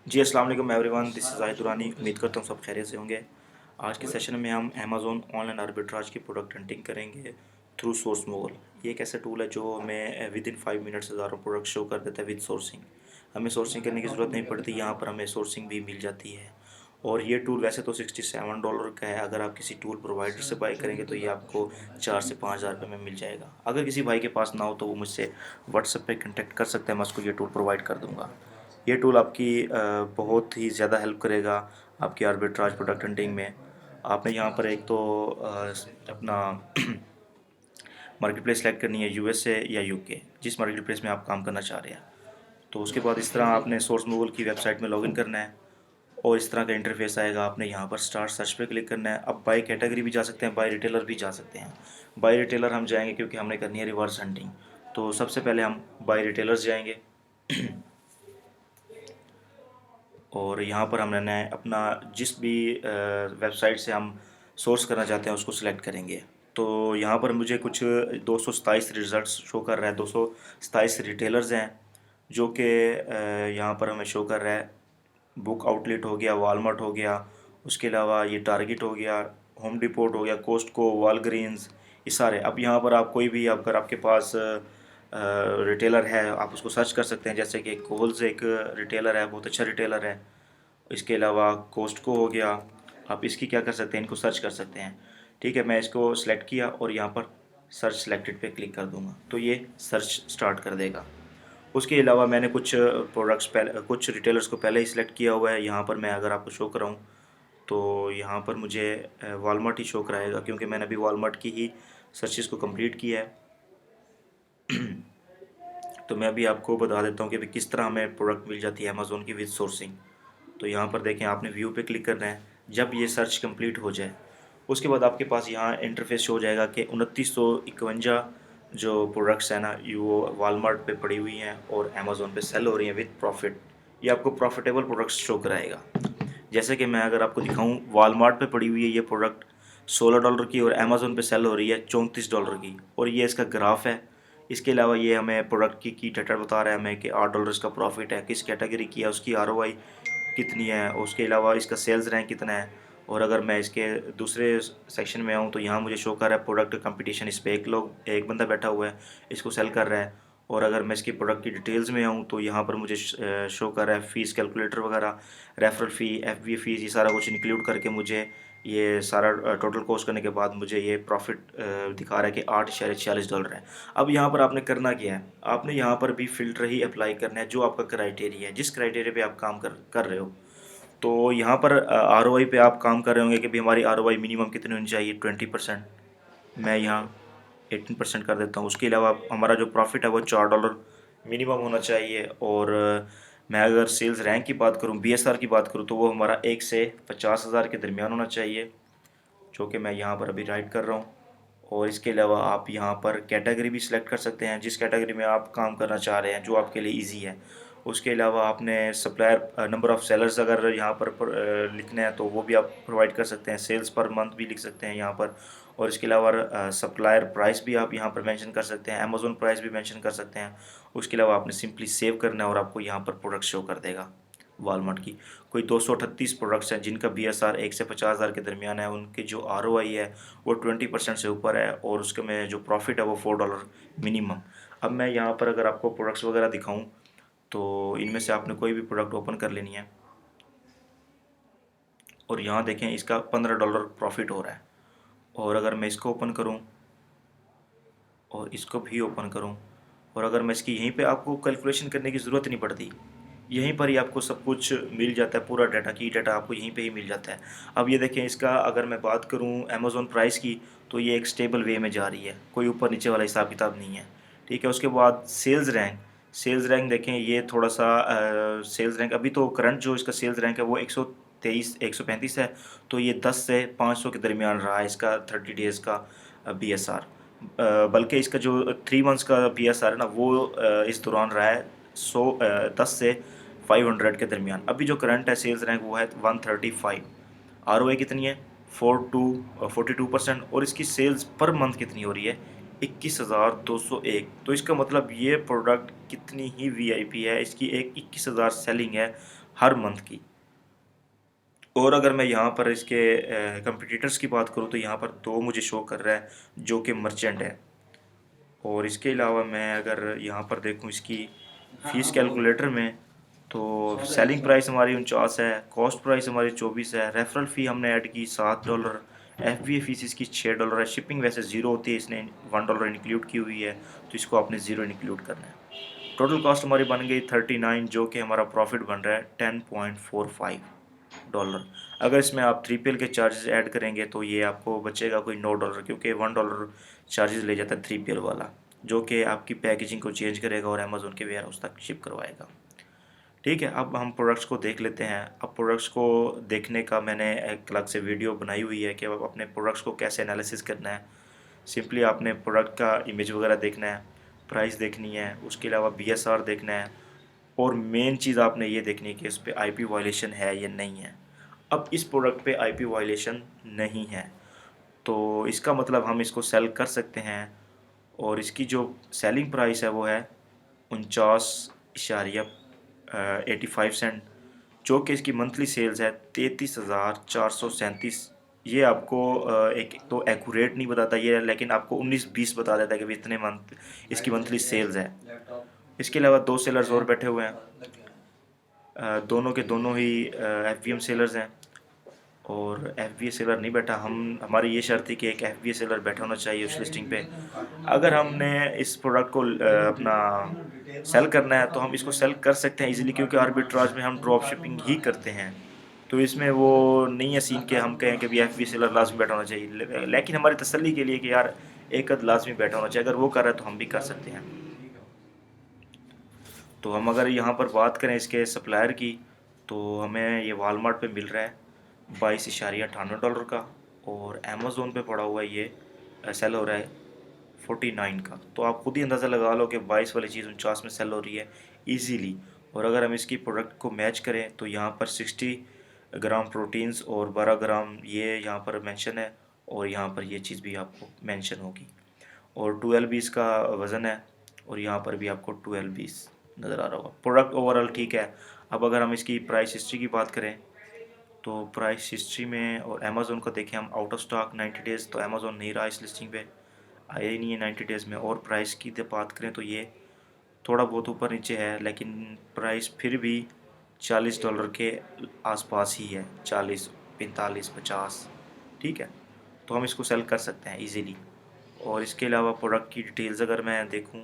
जी अस्सलाम वालेकुम everyone, this is Zahid Durrani. उम्मीद करता हूँ सब खैरियत से होंगे। आज के सेशन में हम अमेज़ॉन ऑनलाइन आर्बिट्राज की प्रोडक्ट हंटिंग करेंगे थ्रू सोर्स मोगल। ये एक ऐसा टूल है जो हमें विद इन 5 मिनट्स हज़ारों प्रोडक्ट शो कर देता है विद सोर्सिंग। हमें सोर्सिंग करने की ज़रूरत नहीं पड़ती, यहाँ पर हमें सोर्सिंग भी मिल जाती है। और ये टूल वैसे तो $67 का है। अगर आप किसी टूल प्रोवाइडर से बाई करेंगे तो ये आपको 4 से 5 हज़ार रुपये में मिल जाएगा। अगर किसी भाई के पास ना हो तो वो मुझसे व्हाट्सएप पे कांटेक्ट कर सकते हैं, मैं उसको ये टूल प्रोवाइड कर दूँगा। ये टूल आपकी बहुत ही ज़्यादा हेल्प करेगा आपकी आर्बिट्राज प्रोडक्ट हंटिंग में। आपने यहाँ पर एक तो अपना मार्केट प्लेस सेलेक्ट करनी है, यूएसए या यूके, जिस मार्केट प्लेस में आप काम करना चाह रहे हैं। तो उसके बाद इस तरह आपने सोर्स गूगल की वेबसाइट में लॉगिन करना है और इस तरह का इंटरफेस आएगा। आपने यहाँ पर स्टार्ट सर्च पे क्लिक करना है। अब बाई कैटेगरी भी जा सकते हैं, बाई रिटेलर भी जा सकते हैं। बाई रिटेलर हम जाएंगे क्योंकि हमने करनी है रिवर्स हंटिंग। तो सबसे पहले हम बाई रिटेलर्स जाएंगे और यहाँ पर हमने अपना जिस भी वेबसाइट से हम सोर्स करना चाहते हैं उसको सिलेक्ट करेंगे। तो यहाँ पर मुझे कुछ 227 रिज़ल्ट्स शो कर रहा है। 227 रिटेलर्स हैं जो कि यहाँ पर हमें शो कर रहा है। बुक आउटलेट हो गया, वॉलमार्ट हो गया, उसके अलावा ये टारगेट हो गया, होम डिपोट हो गया, कोस्टको, वॉलग्रीन्स, ये सारे। अब यहाँ पर आप कोई भी अगर आपके पास रिटेलर है आप उसको सर्च कर सकते हैं। जैसे कि कोल्स एक रिटेलर है, बहुत अच्छा रिटेलर है। इसके अलावा कोस्टको हो गया, आप इसकी क्या कर सकते हैं, इनको सर्च कर सकते हैं। ठीक है, मैं इसको सेलेक्ट किया और यहाँ पर सर्च सेलेक्टेड पे क्लिक कर दूँगा तो ये सर्च स्टार्ट कर देगा। उसके अलावा मैंने कुछ प्रोडक्ट्स पहले, कुछ रिटेलर्स को पहले ही सिलेक्ट किया हुआ है। यहाँ पर मैं अगर आपको शो कराऊँ तो यहाँ पर मुझे वॉलमार्ट ही शो कराएगा क्योंकि मैंने अभी वॉलमार्ट की ही सर्चेस को कंप्लीट किया है। तो मैं अभी आपको बता देता हूँ कि किस तरह हमें प्रोडक्ट मिल जाती है अमेज़ोन की विद सोर्सिंग। तो यहाँ पर देखें, आपने व्यू पे क्लिक करना है। जब ये सर्च कंप्लीट हो जाए उसके बाद आपके पास यहाँ इंटरफेस हो जाएगा कि 2951 जो प्रोडक्ट्स हैं ना, ये वो वालमार्ट पे पड़ी हुई हैं और अमेज़ोन पे सेल हो रही हैं विद प्रॉफिट। ये आपको प्रॉफिटेबल प्रोडक्ट्स शो कराएगा। जैसे कि मैं अगर आपको दिखाऊं, वालमार्ट पे पड़ी हुई है ये प्रोडक्ट $16 की और अमेज़ोन पे सेल हो रही है $34 की, और ये इसका ग्राफ है। इसके अलावा ये हमें प्रोडक्ट की डाटा बता रहा है हमें कि $8 का प्रॉफिट है, किस कैटेगरी की है, उसकी आरओआई कितनी है, उसके अलावा इसका सेल्स रैंक कितना है। और अगर मैं इसके दूसरे सेक्शन में आऊँ तो यहाँ मुझे शो कर रहा है प्रोडक्ट कंपटीशन। इस पे एक बंदा बैठा हुआ है, इसको सेल कर रहा है। और अगर मैं इसकी प्रोडक्ट की डिटेल्स में आऊँ तो यहाँ पर मुझे शो कर रहा है फ़ीस कैलकुलेटर वगैरह, रेफरल फ़ी, एफबी फ़ीस, ये सारा कुछ इंक्लूड करके मुझे ये सारा टोटल कॉस्ट करने के बाद मुझे ये प्रॉफिट दिखा रहा है कि $8.46 है। अब यहाँ पर आपने करना क्या है, आपने यहाँ पर भी फ़िल्टर ही अप्लाई करना है जो आपका क्राइटेरिया है, जिस क्राइटेरिया पे आप काम कर रहे हो। तो यहाँ पर आरओआई पे आप काम कर रहे होंगे कि भाई हमारी आरओआई मिनिमम कितनी होनी चाहिए, 20%। मैं यहाँ 18% कर देता हूँ। उसके अलावा हमारा जो प्रॉफिट है वो $4 मिनिमम होना चाहिए। और मैं अगर सेल्स रैंक की बात करूँ, बीएसआर की बात करूँ, तो वो हमारा 1 से 50,000 के दरमियान होना चाहिए, जो कि मैं यहाँ पर अभी राइट कर रहा हूँ। और इसके अलावा आप यहाँ पर कैटेगरी भी सिलेक्ट कर सकते हैं, जिस कैटेगरी में आप काम करना चाह रहे हैं, जो आपके लिए इजी है। उसके अलावा आपने सप्लायर नंबर ऑफ़ सेलर्स अगर यहाँ पर लिखना है तो वो भी आप प्रोवाइड कर सकते हैं। सेल्स पर मंथ भी लिख सकते हैं यहाँ पर। और इसके अलावा सप्लायर प्राइस भी आप यहाँ पर मेंशन कर सकते हैं, अमेज़न प्राइस भी मेंशन कर सकते हैं। उसके अलावा आपने सिंपली सेव करना है और आपको यहाँ पर प्रोडक्ट शो कर देगा। वालमार्ट की कोई 238 प्रोडक्ट्स हैं जिनका बीएसआर 1 से 50,000 के दरमियान है, उनकी जो आरओआई है वो 20% से ऊपर है, और उसके में जो प्रॉफिट है वो $4 मिनिमम। अब मैं यहाँ पर अगर आपको प्रोडक्ट्स वगैरह दिखाऊं तो इनमें से आपने कोई भी प्रोडक्ट ओपन कर लेनी है और यहाँ देखें इसका $15 प्रॉफिट हो रहा है। और अगर मैं इसको ओपन करूँ और इसको भी ओपन करूँ, और अगर मैं इसकी यहीं पे आपको कैलकुलेशन करने की ज़रूरत नहीं पड़ती, यहीं पर ही आपको सब कुछ मिल जाता है। पूरा डाटा, की डाटा आपको यहीं पे ही मिल जाता है। अब ये देखें, इसका अगर मैं बात करूँ अमेज़ॉन प्राइस की तो ये एक स्टेबल वे में जा रही है, कोई ऊपर नीचे वाला हिसाब किताब नहीं है। ठीक है, उसके बाद सेल्स रैंक देखें, ये थोड़ा सा सेल्स रैंक अभी तो करंट जो इसका सेल्स रैंक है वो 135 है। तो ये 10 से 500 के दरमियान रहा है इसका 30 डेज़ का बीएसआर। बल्कि इसका जो 3 मंथ्स का बीएसआर है ना वो इस दौरान रहा है 10 से 500 के दरमियान। अभी जो करंट है सेल्स रैंक वो है 135। आरओआई कितनी है, 42%। और इसकी सेल्स पर मंथ कितनी हो रही है, 21,201। तो इसका मतलब ये प्रोडक्ट कितनी ही वीआईपी है, इसकी एक 21,000 सेलिंग है हर मंथ की। और अगर मैं यहाँ पर इसके कंपटीटर्स की बात करूँ तो यहाँ पर दो मुझे शो कर रहा है जो कि मर्चेंट है। और इसके अलावा मैं अगर यहाँ पर देखूँ इसकी फ़ीस कैलकुलेटर में, तो सेलिंग प्राइस हमारी 49 है, कॉस्ट प्राइस हमारी 24 है, रेफरल फ़ी हमने ऐड की $7, FBA फीस इसकी $6 है, शिपिंग वैसे ज़ीरो होती है, इसने $1 इंक्लूड की हुई है, तो इसको आपने ज़ीरो इंक्लूड करना है। टोटल कॉस्ट हमारी बन गई 39, जो कि हमारा प्रॉफिट बन रहा है $10.45। अगर इसमें आप 3PL के चार्जेस ऐड करेंगे तो ये आपको बचेगा कोई $9, क्योंकि $1 चार्जेस ले जाता है 3PL वाला, जो कि आपकी पैकेजिंग को चेंज करेगा और अमेज़ोन के वेयर हाउस तक शिप करवाएगा। ठीक है, अब हम प्रोडक्ट्स को देख लेते हैं। अब प्रोडक्ट्स को देखने का मैंने एक अलग से वीडियो बनाई हुई है कि अब अपने प्रोडक्ट्स को कैसे एनालिसिस करना है। सिंपली आपने प्रोडक्ट का इमेज वगैरह देखना है, प्राइस देखनी है, उसके अलावा BSR देखना है, और मेन चीज़ आपने ये देखनी है कि इस पर IP वायलेशन है या नहीं है। अब इस प्रोडक्ट पे IP वायलेशन नहीं है, तो इसका मतलब हम इसको सेल कर सकते हैं। और इसकी जो सेलिंग प्राइस है वो है 49.85 सेंट, जो कि इसकी मंथली सेल्स है 33,437। ये आपको एक तो एक्यूरेट नहीं बताता ये, लेकिन आपको 19-20 बता देता है कि भी इतने मंथ इसकी मंथली सेल्स है। इसके अलावा दो सेलर्स और बैठे हुए हैं, दोनों के दोनों ही FBM सेलर्स हैं। और FBA सेलर नहीं बैठा, हमारी ये शर्त थी कि एक FBA सेलर बैठा होना चाहिए उस लिस्टिंग पे। अगर हमने इस प्रोडक्ट को अपना सेल करना है तो हम इसको सेल कर सकते हैं इजीली, क्योंकि आर्बिट्राज में हम ड्रॉप शिपिंग ही करते हैं, तो इसमें वो नहीं है सीन कि हम कहें कि भी FBA सेलर लाजमी बैठा होना चाहिए। लेकिन हमारी तसल्ली के लिए कि यार एक अद लाजमी बैठा होना चाहिए, अगर वो कर रहा है तो हम भी कर सकते हैं। तो हम अगर यहाँ पर बात करें इसके सप्लायर की, तो हमें ये वालमार्ट पे मिल रहा है $22.98 का, और अमेज़ोन पे पड़ा हुआ है ये सेल हो रहा है 49 का। तो आप खुद ही अंदाज़ा लगा लो कि 22 वाली चीज़ 49 में सेल हो रही है इजीली। और अगर हम इसकी प्रोडक्ट को मैच करें तो यहाँ पर 60 ग्राम प्रोटीन्स और 12 ग्राम ये यहाँ पर मेंशन है, और यहाँ पर ये चीज़ भी आपको मेंशन होगी, और 12 बीस का वज़न है, और यहाँ पर भी आपको 12 बीस नज़र आ रहा होगा। प्रोडक्ट ओवरऑल ठीक है। अब अगर हम इसकी प्राइस हिस्ट्री की बात करें, तो प्राइस हिस्ट्री में और अमेज़ोन का देखें हम, आउट ऑफ स्टॉक 90 डेज़, तो अमेज़ोन नहीं रहा इस लिस्टिंग पे, आया ही नहीं है 90 डेज़ में। और प्राइस की बात करें तो ये थोड़ा बहुत ऊपर नीचे है, लेकिन प्राइस फिर भी $40 के आसपास ही है, 40, 45, 50। ठीक है, तो हम इसको सेल कर सकते हैं इजीली। और इसके अलावा प्रोडक्ट की डिटेल्स अगर मैं देखूं,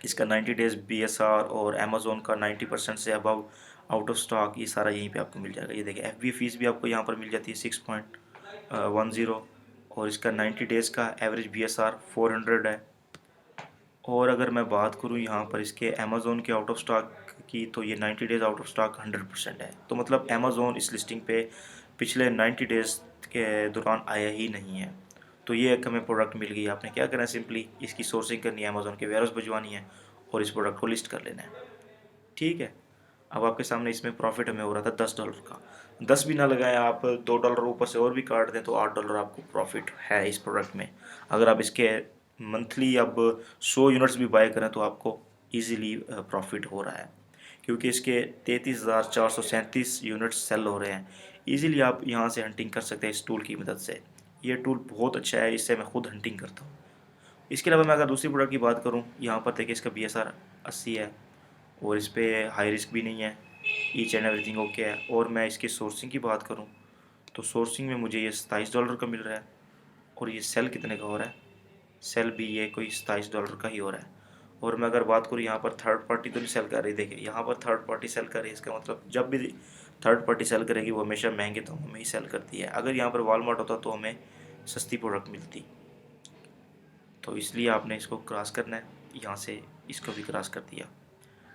इसका 90 डेज़ BSR और अमेज़ोन का 90% से अबव आउट ऑफ स्टॉक, ये सारा यहीं पे आपको मिल जाएगा। ये देखिए FBA फीस भी आपको यहाँ पर मिल जाती है 6.10, और इसका 90 डेज़ का एवरेज BSR 400 है। और अगर मैं बात करूँ यहाँ पर इसके अमेज़ोन के आउट ऑफ स्टॉक की, तो ये 90 डेज़ आउट ऑफ स्टॉक 100% है। तो मतलब अमेज़ोन इस लिस्टिंग पे पिछले 90 डेज़ के दौरान आया ही नहीं है। तो ये एक हमें प्रोडक्ट मिल गई। आपने क्या करना है, सिंपली इसकी सोर्सिंग करनी है, अमेज़ोन के वेयरहाउस भिजवानी है, और इस प्रोडक्ट को लिस्ट कर लेना है। ठीक है, अब आपके सामने इसमें प्रॉफिट हमें हो रहा था $10 का। 10 भी ना लगाएं आप, $2 ऊपर से और भी काट दें तो $8 आपको प्रॉफिट है इस प्रोडक्ट में। अगर आप इसके मंथली अब 100 यूनिट्स भी बाय करें तो आपको इजीली प्रॉफिट हो रहा है, क्योंकि इसके 33,437 यूनिट्स सेल हो रहे हैं। इजीली आप यहाँ से हंटिंग कर सकते हैं इस टूल की मदद से। ये टूल बहुत अच्छा है, इससे मैं खुद हंटिंग करता हूँ। इसके अलावा मैं अगर दूसरी प्रोडक्ट की बात करूँ, यहाँ पर देखिए इसका BSR 80 है, और इस पर हाई रिस्क भी नहीं है, ईच एंड एवरीथिंग ओके है। और मैं इसकी सोर्सिंग की बात करूँ तो सोर्सिंग में मुझे ये $27 का मिल रहा है, और ये सेल कितने का हो रहा है, सेल भी ये कोई $27 का ही हो रहा है। और मैं अगर बात करूँ यहाँ पर थर्ड पार्टी तो नहीं सेल कर रही, देखिए यहाँ पर थर्ड पार्टी सेल कर रही है, इसका मतलब जब भी थर्ड पार्टी सेल करेगी वो हमेशा महंगे दामों में ही सेल करती है। अगर यहाँ पर वॉलमार्ट होता तो हमें सस्ती प्रोडक्ट मिलती। तो इसलिए आपने इसको क्रॉस करना है, यहाँ से इसको भी क्रॉस कर दिया।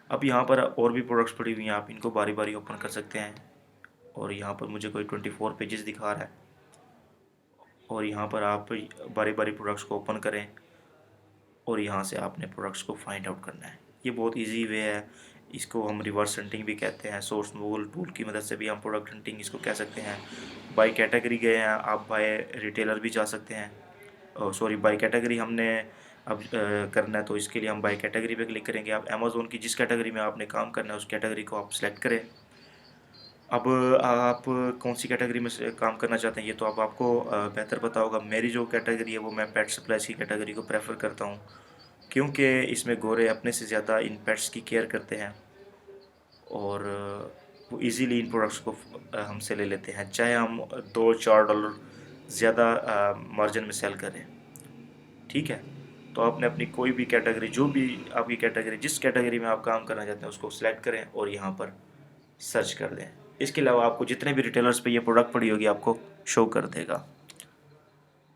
अब यहाँ पर और भी प्रोडक्ट्स पड़ी हुई हैं, आप इनको बारी बारी ओपन कर सकते हैं। और यहाँ पर मुझे कोई 24 पेजेस दिखा रहा है, और यहाँ पर आप बारी बारी प्रोडक्ट्स को ओपन करें, और यहाँ से आपने प्रोडक्ट्स को फाइंड आउट करना है। ये बहुत इजी वे है, इसको हम रिवर्स हंटिंग भी कहते हैं। सोर्स गूगल टूल की मदद से भी हम प्रोडक्ट हंटिंग इसको कह सकते हैं। बाय कैटेगरी गए हैं आप, बाय रिटेलर भी जा सकते हैं। सॉरी, बाय कैटेगरी हमने अब करना है, तो इसके लिए हम बाय कैटेगरी पे क्लिक करेंगे। आप अमेज़ोन की जिस कैटेगरी में आपने काम करना है उस कैटेगरी को आप सिलेक्ट करें। अब आप कौन सी कैटेगरी में से काम करना चाहते हैं ये तो अब आपको बेहतर पता होगा। मेरी जो कैटेगरी है वो मैं पेट सप्लाईज़ की कैटेगरी को प्रेफ़र करता हूँ, क्योंकि इसमें गोरे अपने से ज़्यादा इन पेट्स की केयर करते हैं और वो इजीली इन प्रोडक्ट्स को हमसे ले लेते हैं, चाहे हम $2-4 ज़्यादा मार्जिन में सेल करें। ठीक है, तो आपने अपनी कोई भी कैटेगरी, जो भी आपकी कैटेगरी, जिस कैटेगरी में आप काम करना चाहते हैं उसको सिलेक्ट करें और यहाँ पर सर्च कर दें। इसके अलावा आपको जितने भी रिटेलर्स पे ये प्रोडक्ट पड़ी होगी आपको शो कर देगा।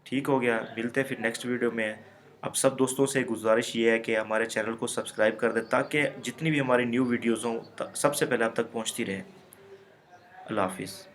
ठीक हो गया, मिलते हैं फिर नेक्स्ट वीडियो में। अब सब दोस्तों से गुजारिश ये है कि हमारे चैनल को सब्सक्राइब कर दें, ताकि जितनी भी हमारी न्यू वीडियोज़ हों सबसे पहले आप तक पहुँचती रहे। अल्लाह हाफिज़।